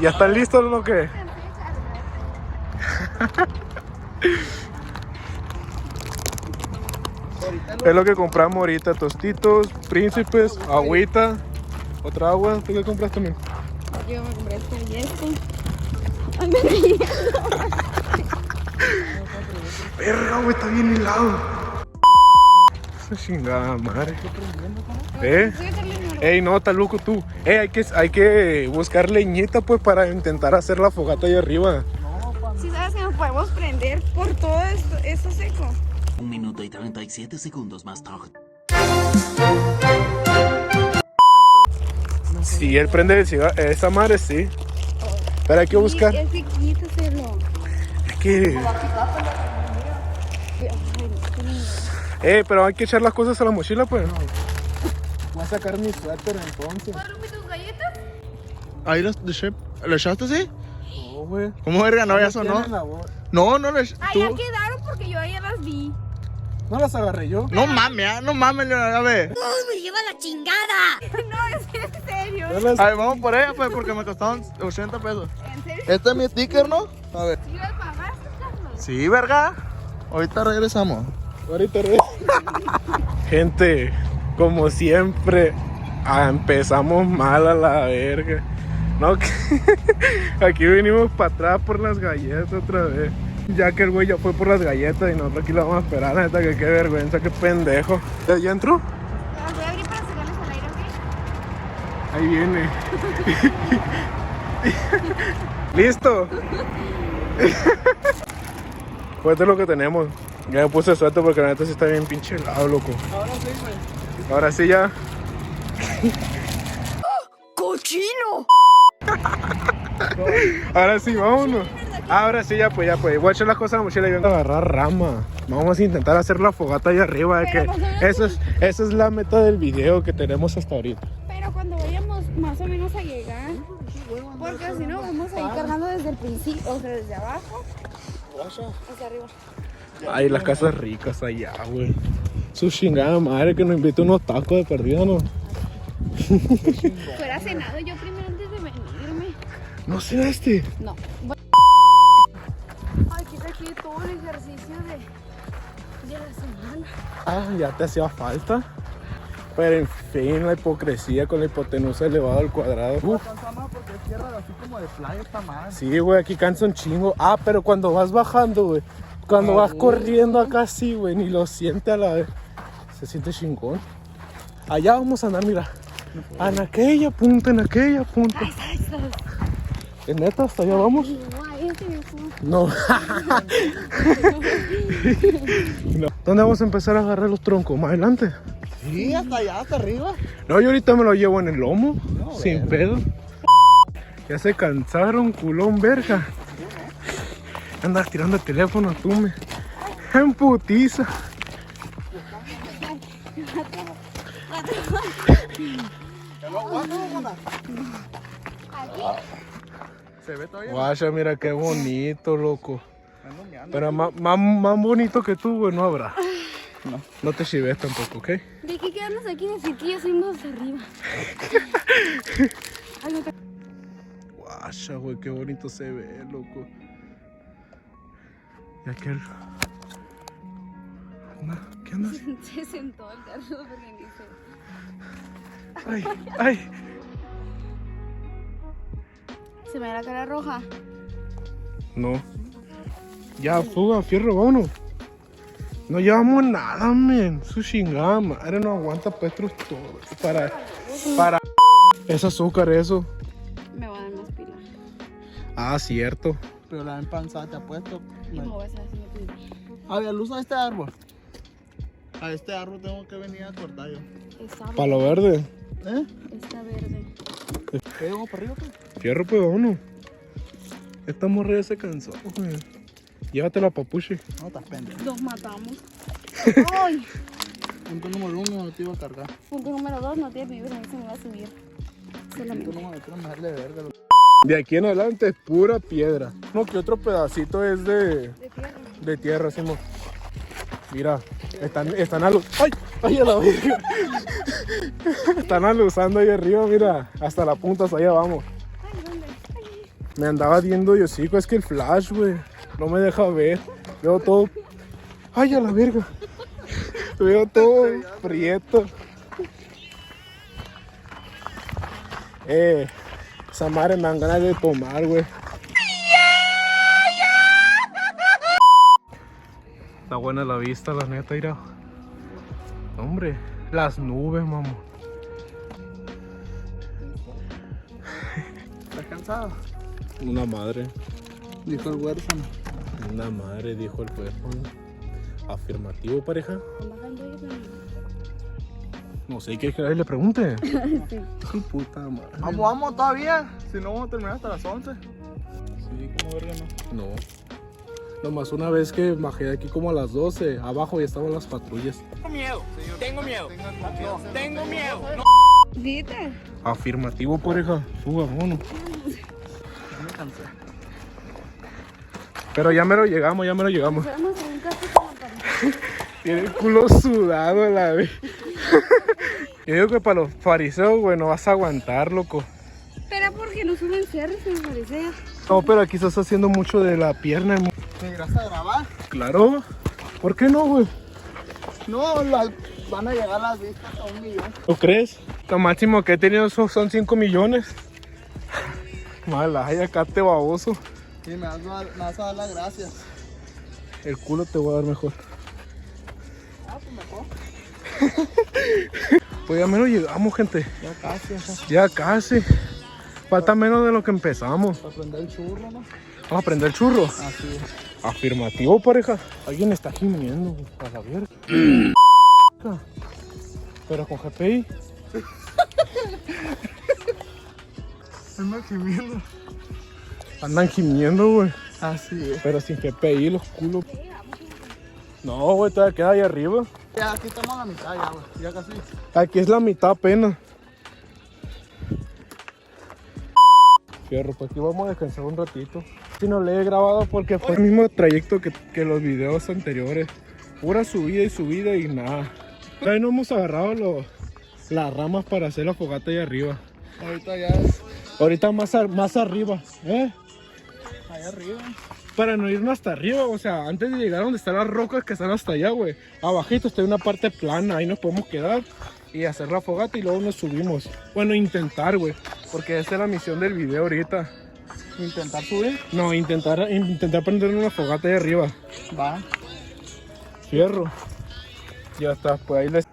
¿Ya están listos o lo que? Es lo que compramos ahorita, tostitos, príncipes, agüita, otra agua. ¿Tú qué compraste también? Yo me compré este y este. Ay, me reí. Verga, güey, está bien helado. Esa chingada madre. Ey, no, está loco tú. Hay que buscar leñita pues para intentar hacer la fogata ahí arriba. Si sabes que nos podemos prender por todo esto seco. 1 minuto y 37 segundos más tarde. Si él prende el cigarro, esa madre sí. Pero hay que buscar. Es que quítaselo. Es que. Pero hay que echar las cosas a la mochila, pues. Voy a sacar mi suéter entonces. ¿Rompí tus galletas? Ahí ¿le echaste así? No, güey. ¿Cómo verga? No, ya sonó. No, no le Ah, ya quedaron porque yo ya las vi. No las agarré yo. No mames, no mames, Leonardo, a ver. ¡Me lleva la chingada! No, es en serio. A ver, vamos por ella, pues, porque me costaron 80 pesos. ¿En serio? Este es mi sticker, ¿no? A ver. ¿Sí las pagaste, Carlos? Sí, verga. Ahorita regresamos. Ahorita Gente, como siempre, empezamos mal a la verga. No, que aquí venimos para atrás por las galletas otra vez. Ya que el güey ya fue por las galletas y nosotros aquí lo vamos a esperar, neta, que qué vergüenza, qué pendejo. ¿Ya entró? Las voy a abrir para sacarles al aire, ¿ok? Ahí viene. ¿Listo? Pues esto es lo que tenemos. Ya me puse suelto porque la neta sí está bien pinche helado, loco. Ahora sí, güey. Ahora sí ya. ¡Cochino! Ahora sí, vámonos. Ahora sí, ya pues. Voy a echar las cosas a la mochila y vengo a agarrar rama. Vamos a intentar hacer la fogata allá arriba. Esa es la meta del video que tenemos hasta ahorita. Pero cuando vayamos más o menos a llegar, porque si no vamos a ir cargando desde el principio, o sea, desde abajo hacia arriba. Ay, las casas ricas allá, güey. Su chingada madre que nos invite unos tacos de perdida, ¿no? Fuera cenado yo primero antes de venirme. ¿No cenaste? No. Ay, quita aquí todo el ejercicio de la semana. Ah, ya te hacía falta. Pero en fin, la hipocresía con la hipotenusa elevada al cuadrado. Porque es tierra así como de playa, está mal. Sí, güey, aquí cansa un chingo. Ah, pero cuando vas bajando, güey. Cuando vas corriendo acá, sí, güey, ni lo siente a la vez. Se siente chingón. Allá vamos a andar, mira. En aquella punta. ¿Es neta? ¿Hasta allá vamos? No. No. ¿Dónde vamos a empezar a agarrar los troncos? ¿Más adelante? Sí, hasta allá, hasta arriba. No, yo ahorita me lo llevo en el lomo. Sin pedo. Ya se cansaron, culón, verga. Andas tirando el teléfono, tú me. En putiza. Se ve todavía. Guacha, mira qué bonito, loco. Pero más bonito que tú, güey, no habrá. No te chives tampoco, ¿ok? ¿De qué quedarnos aquí? Decir que ya subimos arriba. Ay, no te... Guacha, güey, qué bonito se ve, loco. Y aquel. ¿Qué andas? Se sentó el Carlos porque dice. Ay. Se me da la cara roja. No. Ya, fuga, fierro, vámonos. No llevamos nada, men. Su chingada madre no aguanta petros todo. Para. Es azúcar, eso. Me voy a dar más pila. Ah, cierto. Pero la empanzada te ha puesto. Y me voy a hacer así de pila. A ver, luz a este árbol. A este árbol tengo que venir a cortar yo. Está Palo verde. ¿Eh? Está verde. ¿Qué? ¿Vamos para arriba, pues? Fierro, pues vámonos. Esta morra ya se cansó, güey. Llévatela, papuche. No, estás pendejo. Los matamos. ¡Ay! Punto número 1, no te iba a cargar. Punto número 2, no tiene vibra, ni se me va a subir. Punto Solamente. número 3, me darle verga. De aquí en adelante es pura piedra. No, que otro pedacito es De tierra. de tierra, Simón. Mira, están ¡ay! ¡Ay, a la verga! Están aluzando ahí arriba, mira. Hasta la punta, hasta allá vamos. Ay, ¿dónde? Me andaba viendo yo, sí, es que el flash, güey, no me deja ver. Veo todo... ¡Ay, a la verga! Veo todo prieto. Esa madre me dan ganas de tomar, güey. Está buena la vista, la neta, mira. Hombre, las nubes, mamá. ¿Estás cansado? Una madre. Dijo el huérfano. Una madre, dijo el cuerpo. Afirmativo, pareja. No sé, ¿qué quieres que le pregunte? Su puta madre. Vamos todavía. Si no, vamos a terminar hasta las 11. Sí, como verga, no. No. Nomás una vez que bajé de aquí como a las 12, abajo ya estaban las patrullas. Tengo miedo. ¿Viste? Afirmativo, pareja. Suba, mono. Ya me cansé. Pero ya me lo llegamos. Vamos a hacer un caso como para... Tiene el culo sudado la vez. Yo digo que para los fariseos, güey, no vas a aguantar, loco. Espera, porque no suben cierres, me parece. No, pero aquí estás haciendo mucho de la pierna. ¿Me irás a grabar? Claro. ¿Por qué no, güey? No, van a llegar las vistas a 1 millón. ¿Lo crees? Lo máximo que he tenido son 5 millones. Mala, ay, acá te baboso. Y me vas a dar las gracias. El culo te voy a dar mejor. Ah, pues mejor. Pues ya menos llegamos, gente. Ya casi, ajá. Ya casi. Falta menos de lo que empezamos. Para prender el churro, ¿no? Vamos a prender el churro. Así es. Afirmativo, pareja. Alguien está gimiendo, güey, a la verga. Pero con GPI. Ando gimiendo. Andan gimiendo, güey. Así es. Pero sin GPI, los culos. No, güey, todavía queda ahí arriba. Ya, aquí estamos a la mitad ya, güey. Ya casi. Aquí es la mitad apenas. Fierro, pues aquí vamos a descansar un ratito. Si no le he grabado porque fue el mismo trayecto que los videos anteriores. Pura subida y nada. Todavía no hemos agarrado las ramas para hacer la fogata ahí arriba. Ahorita ya es Ahorita más arriba, allá arriba. Para no irnos hasta arriba, o sea, antes de llegar a donde están las rocas que están hasta allá, güey. Abajito está una parte plana, ahí nos podemos quedar y hacer la fogata y luego nos subimos. Bueno, intentar, güey, porque esa es la misión del video ahorita. ¿Intentar subir? No, intentar prender una fogata ahí arriba. Va. Fierro. Ya está, pues ahí les...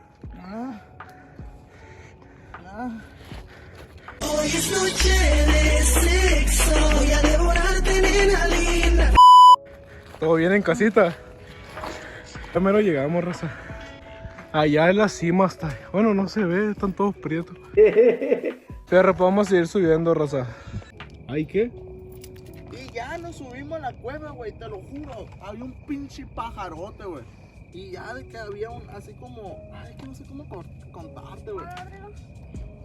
Hoy es noche de sexo, voy a devorarte, nena linda. ¿Todo bien en casita? Ya mero llegamos, raza. Allá en la cima hasta... Bueno, no se ve, están todos prietos. Fierro, pues vamos a seguir subiendo, raza. ¿Ay qué? Y ya nos subimos a la cueva, güey, te lo juro. Había un pinche pajarote, güey. Y ya de que había un, así como... Ay, que no sé cómo contarte, güey.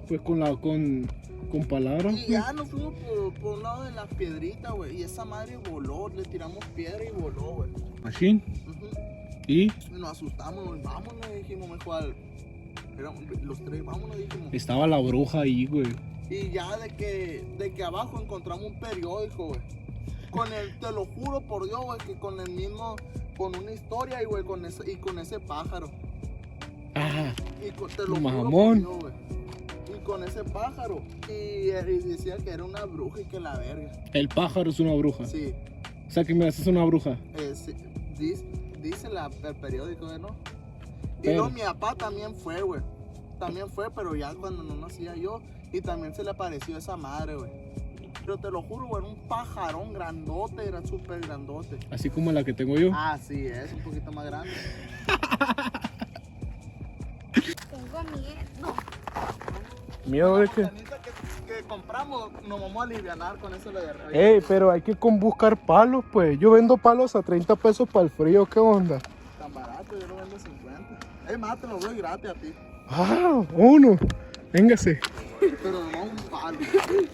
Pues con palabras. Y ya nos fuimos por un lado de las piedritas, güey. Y esa madre voló, le tiramos piedra y voló, güey. Machine. Ujú. Y Y nos asustamos, güey. Vámonos, dijimos, mejor. Los tres, vámonos, dijimos. estaba la bruja ahí, güey. Y ya de que abajo encontramos un periódico, güey. Te lo juro por Dios, güey, que con el mismo, con una historia, y güey, con ese pájaro. Ah, Te lo juro mamón. por Dios, güey. Y con ese pájaro. Y decía que era una bruja y que la verga. el pájaro es una bruja. Sí. O sea que me haces una bruja. Sí, dice el periódico, ¿no? Y Pero- luego mi papá también fue, güey. También fue, pero ya cuando no nacía yo. Y también se le apareció esa madre, güey. Pero te lo juro, güey, era un pajarón grandote, era súper grandote. Así como la que tengo yo. Ah, sí, es un poquito más grande. Tengo miedo. ¿Miedo de qué? Tanita que compramos, nos vamos a alivianar con eso de arriba. Ey, pero hay que buscar palos, pues. Yo vendo palos a 30 pesos para el frío, ¿qué onda? Tan barato, yo lo vendo 50. Es más, te lo doy gratis a ti. Ah, uno. Véngase. Pero no un palo.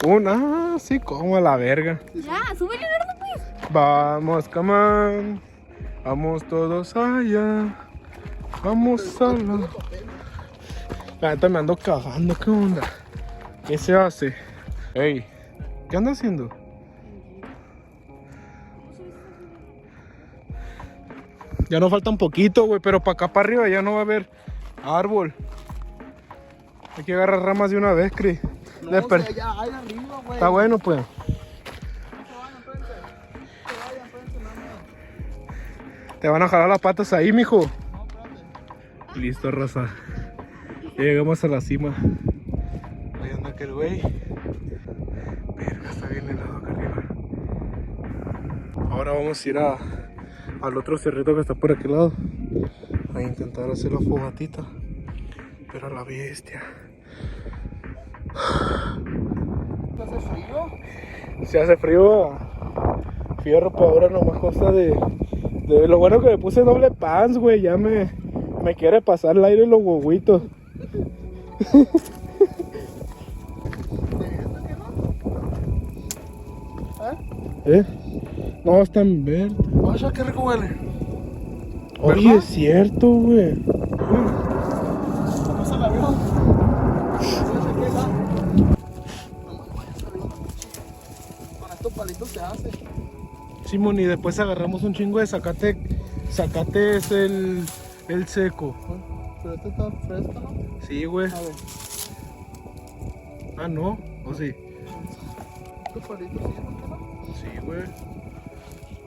Una, sí, como a la verga. Ya, súbele, ¿verdad, pues? Vamos, come on. Vamos todos allá. Vamos a la... La neta me ando cagando, ¿qué onda? ¿Qué se hace? Ey, ¿qué anda haciendo? Ya nos falta un poquito, güey, pero para acá para arriba ya no va a haber árbol. Hay que agarrar ramas de una vez, Cris. No, o sea, ya hay arriba, güey. Está bueno, pues. No se vayan, espérense, no, no. Te van a jalar las patas ahí, mijo. No, espérate. Listo, raza. Ya llegamos a la cima. Ahí anda aquel güey. Verga, está bien helado acá arriba. Ahora vamos a ir al otro cerrito que está por aquel lado. A intentar hacer la fogatita. Pero a la bestia. ¿Te hace frío? Se hace frío. Fierro para ahora nomás cosa de lo bueno que me puse doble pants, güey. Ya me quiere pasar el aire en los huevitos. ¿Eh? No, están verdes. Vaya, qué rico huele. Oye, ¿Verdad? es cierto, güey. ¿Cómo se la vio? Con estos palitos se hace. Simón, y después agarramos un chingo de zacate. Zacate es el seco. Pero este está fresco, ¿no? Sí, güey. A ver, Ah, no. ¿O sí? estos palitos sí, ¿no? Sí, güey.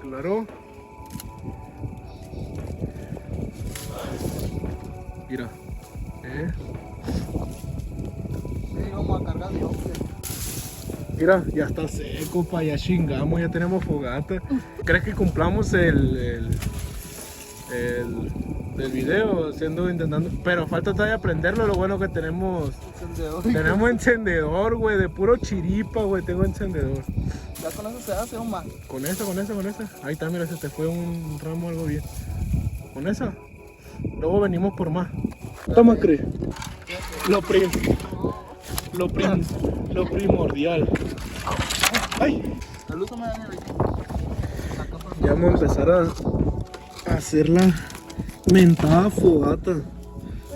Claro. Mira. Sí, vamos a cargar de hombre. Mira, ya está seco, pa, ya chingamos, ya tenemos fogata. ¿Crees que cumplamos el video intentando? Pero falta todavía aprenderlo, lo bueno que tenemos encendedor, güey, de puro chiripa, güey, tengo encendedor. Ya con eso se hace, Omar. Con esa. Ahí está, mira, se te fue un ramo algo bien. Con esa. Luego venimos por más. Toma, Cris. Lo primordial. Ay. La luz me daña. Ya vamos a empezar a hacer la mentada fogata.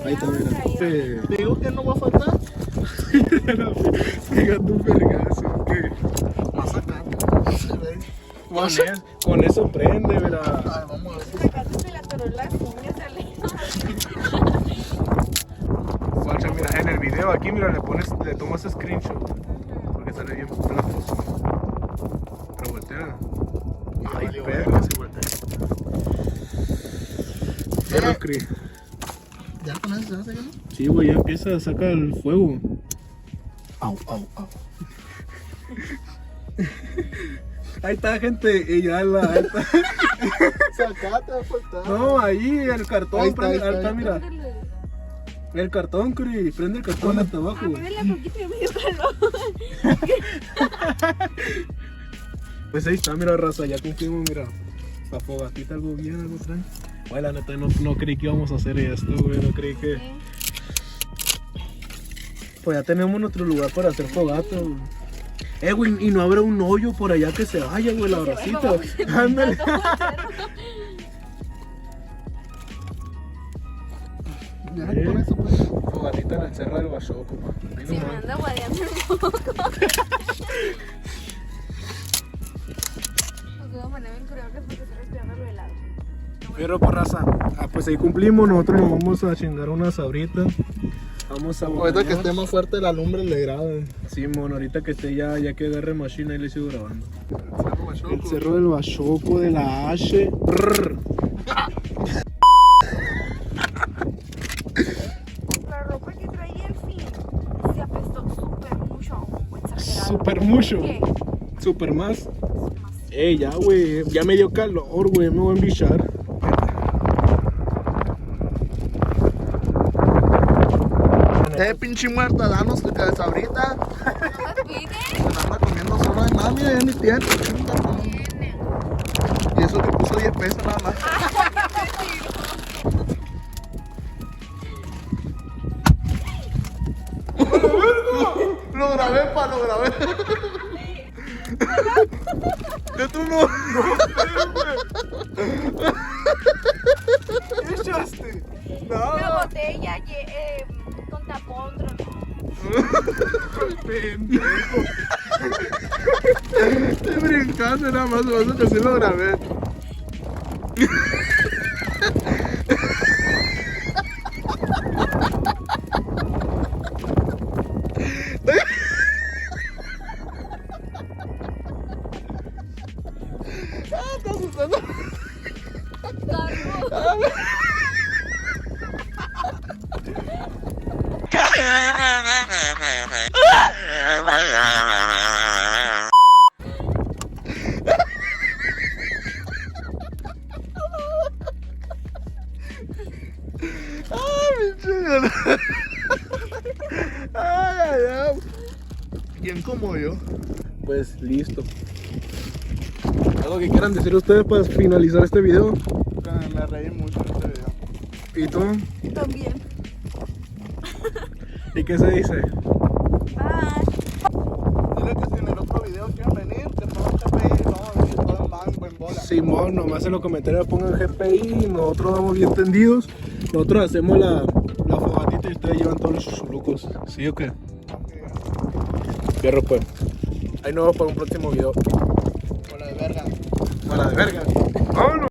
Ahí está, mira. Te digo que no va a faltar. Pegando un vergazo. ¿Qué? Más acá. Se ve. Con eso prende, mira. Ay, vamos a ver. Acá se le atoró las uñas al Guacha, mira, en el video aquí, mira, le tomas screenshot. Porque sale bien la foto. Pero voltea. Ay, valió, perra, se voltea. Pero, Cris. Ya con eso se hace, ¿no? Sí, güey, ya empieza a sacar el fuego. Au. Ahí está, gente. Y ya ahí está. Sacate, va a faltar. No, ahí el cartón. Ahí está, prende, ahí está. mira. El cartón, Cris. Prende el cartón hasta abajo. Ponle poquito y medio calor. Pues ahí está, mira, raza. Ya cumplimos, mira. La fogatita, algo bien, algo trae. Güey, la neta, no creí que íbamos a hacer esto, güey. No creí que. Pues ya tenemos nuestro lugar para hacer fogata, güey. Güey, y no habrá un hoyo por allá que se vaya, güey, la bracita. Ándale. Ya con eso, pues. Fogatita en el cerro del Bachoco, pa. Ahí Se me nomás. anda guadeando un poco. Porque voy a ponerme en cubrebocas porque estoy respirando lo helado. Pero por raza, pues ahí cumplimos. Nosotros nos vamos a chingar unas ahoritas. Vamos a Ahorita que esté más fuerte la lumbre le grave. Sí, mono, ahorita que esté ya que agarre machine y le sigo grabando. El cerro del Bachoco de la H. La ropa que traía al fin se apestó súper mucho. Exagerado. Super mucho. ¿Qué? Super más. Ya, güey. Ya me dio calor, güey. Me voy a embichar. Pinche muerta, danos tu cabeza ahorita. ¿No las pide? Se la anda comiendo solo de mami, ya ni tiene. Y eso que puso 10 pesos nada más. Lo grabé, lo grabé. ¿Qué tú no? ¿Qué echaste? Una botella con tapón, tronó. Pendejo. Estoy brincando nada más, eso que sí lo grabé. Bien como yo. Pues listo. ¿Algo que quieran decir ustedes para finalizar este video? Me reí mucho en este video. ¿Y tú? También. ¿Y qué se dice? Bye. Dile que si en el otro video quieren venir, que pongan GPI y vamos a venir todo en banco, en bola. Simón, nomás en los comentarios pongan GPI y nosotros vamos bien tendidos. Nosotros hacemos la fogatita y ustedes llevan todos los chuchulucos. ¿Sí o qué? Fierro pues. Ahí nos vemos para un próximo video. Bola de verga. Para de verga. ¡Vámonos!